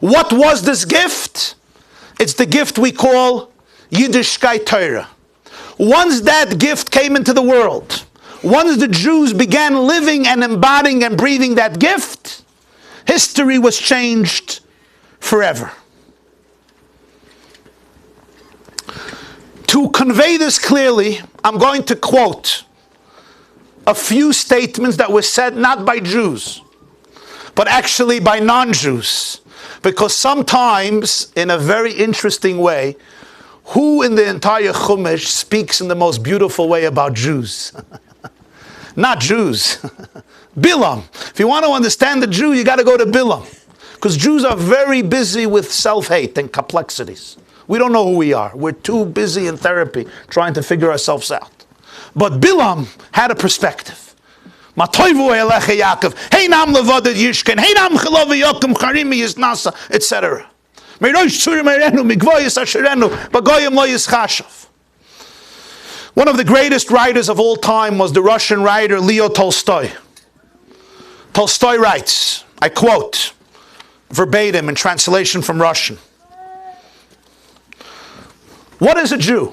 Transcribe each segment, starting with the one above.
What was this gift? It's the gift we call Yiddishkeit Torah. Once that gift came into the world, once the Jews began living and embodying and breathing that gift, history was changed forever. To convey this clearly, I'm going to quote a few statements that were said not by Jews, but actually by non-Jews. Because sometimes, in a very interesting way, who in the entire Chumash speaks in the most beautiful way about Jews? Not Jews. Bilam. If you want to understand the Jew, you got to go to Bilam. Because Jews are very busy with self-hate and complexities. We don't know who we are. We're too busy in therapy trying to figure ourselves out. But Bilam had a perspective. Etc. One of the greatest writers of all time was the Russian writer Leo Tolstoy. Tolstoy writes, I quote, verbatim in translation from Russian. What is a Jew?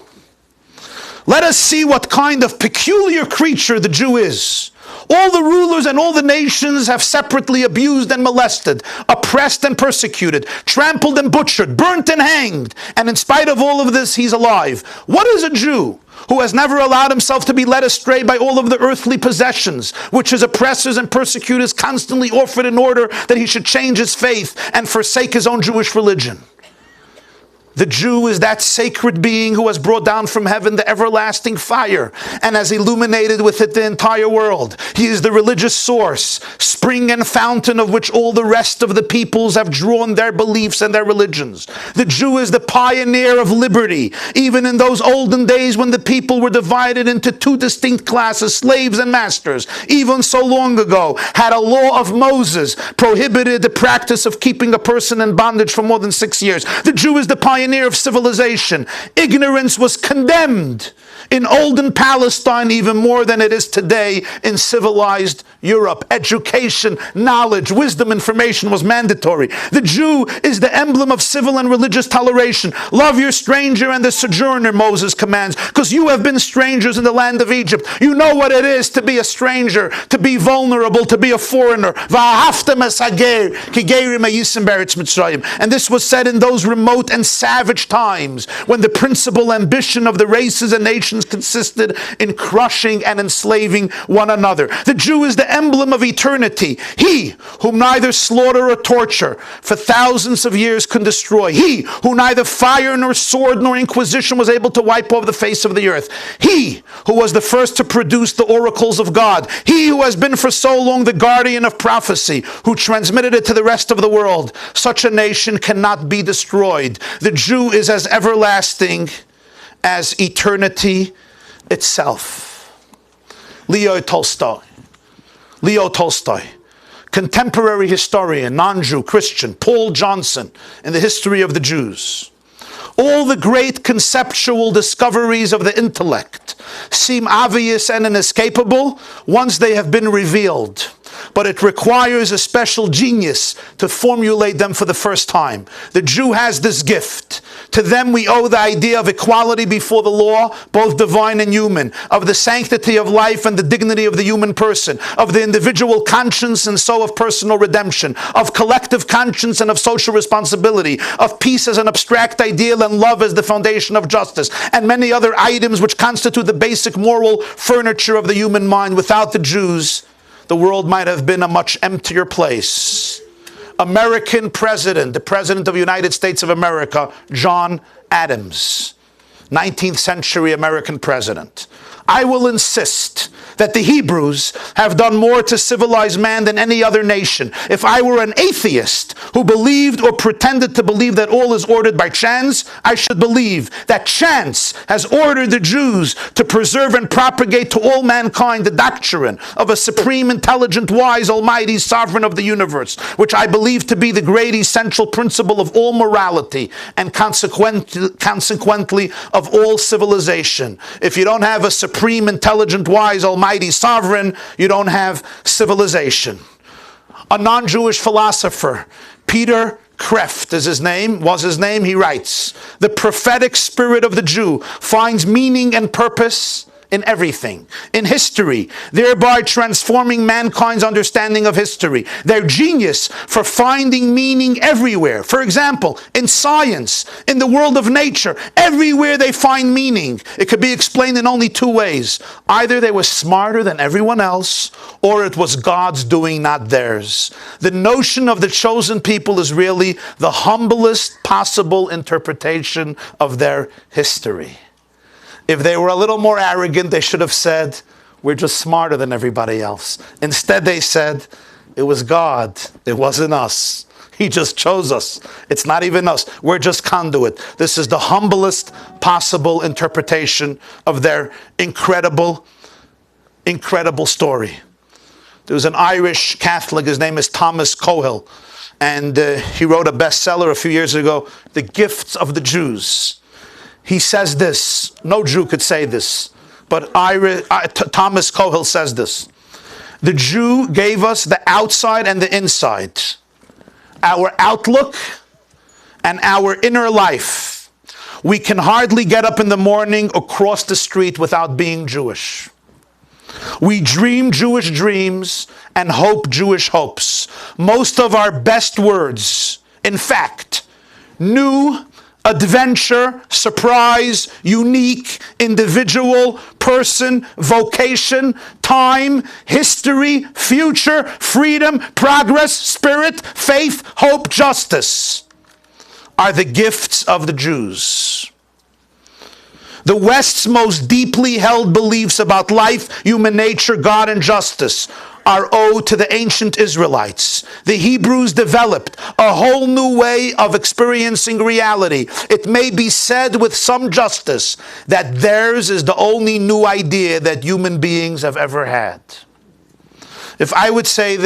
Let us see what kind of peculiar creature the Jew is. All the rulers and all the nations have separately abused and molested, oppressed and persecuted, trampled and butchered, burnt and hanged. And in spite of all of this, he's alive. What is a Jew who has never allowed himself to be led astray by all of the earthly possessions, which his oppressors and persecutors constantly offered in order that he should change his faith and forsake his own Jewish religion? The Jew is that sacred being who has brought down from heaven the everlasting fire and has illuminated with it the entire world. He is the religious source, spring and fountain of which all the rest of the peoples have drawn their beliefs and their religions. The Jew is the pioneer of liberty, even in those olden days when the people were divided into two distinct classes, slaves and masters. Even so long ago, had a law of Moses prohibited the practice of keeping a person in bondage for more than 6 years. The Jew is the pioneer of civilization. Ignorance was condemned in olden Palestine even more than it is today in civilized Europe. Education, knowledge, wisdom, information was mandatory. The Jew is the emblem of civil and religious toleration. Love your stranger and the sojourner, Moses commands, because you have been strangers in the land of Egypt. You know what it is to be a stranger, to be vulnerable, to be a foreigner. And this was said in those remote and savage times when the principal ambition of the races and nations consisted in crushing and enslaving one another. The Jew is the emblem of eternity. He whom neither slaughter or torture for thousands of years can destroy. He who neither fire nor sword nor inquisition was able to wipe off the face of the earth. He who was the first to produce the oracles of God. He who has been for so long the guardian of prophecy, who transmitted it to the rest of the world. Such a nation cannot be destroyed. The Jew is as everlasting as eternity itself. Leo Tolstoy, contemporary historian, non-Jew, Christian, Paul Johnson, in the history of the Jews. All the great conceptual discoveries of the intellect seem obvious and inescapable once they have been revealed. But it requires a special genius to formulate them for the first time. The Jew has this gift. To them we owe the idea of equality before the law, both divine and human, of the sanctity of life and the dignity of the human person, of the individual conscience and so of personal redemption, of collective conscience and of social responsibility, of peace as an abstract ideal and love as the foundation of justice, and many other items which constitute the basic moral furniture of the human mind. Without the Jews, the world might have been a much emptier place. American president, the President of the United States of America, John Adams, 19th century American president. I will insist that the Hebrews have done more to civilize man than any other nation. If I were an atheist who believed or pretended to believe that all is ordered by chance, I should believe that chance has ordered the Jews to preserve and propagate to all mankind the doctrine of a supreme, intelligent, wise, almighty, sovereign of the universe, which I believe to be the great essential principle of all morality and consequently of all civilization. If you don't have a supreme, intelligent, wise, almighty, sovereign, you don't have civilization. A non-Jewish philosopher, Peter Kreft is his name, was his name, he writes, the prophetic spirit of the Jew finds meaning and purpose in everything, in history, thereby transforming mankind's understanding of history. Their genius for finding meaning everywhere. For example, in science, in the world of nature, everywhere they find meaning. It could be explained in only two ways. Either they were smarter than everyone else, or it was God's doing, not theirs. The notion of the chosen people is really the humblest possible interpretation of their history. If they were a little more arrogant, they should have said, we're just smarter than everybody else. Instead, they said, it was God. It wasn't us. He just chose us. It's not even us. We're just conduit. This is the humblest possible interpretation of their incredible, incredible story. There was an Irish Catholic, his name is Thomas Cohill, and he wrote a bestseller a few years ago, The Gifts of the Jews. He says this, no Jew could say this, but Thomas Cohill says this. The Jew gave us the outside and the inside, our outlook and our inner life. We can hardly get up in the morning or cross the street without being Jewish. We dream Jewish dreams and hope Jewish hopes. Most of our best words, in fact, new, adventure, surprise, unique, individual, person, vocation, time, history, future, freedom, progress, spirit, faith, hope, justice are the gifts of the Jews. The West's most deeply held beliefs about life, human nature, God, and justice are owed to the ancient Israelites. The Hebrews developed a whole new way of experiencing reality. It may be said with some justice that theirs is the only new idea that human beings have ever had. If I would say this,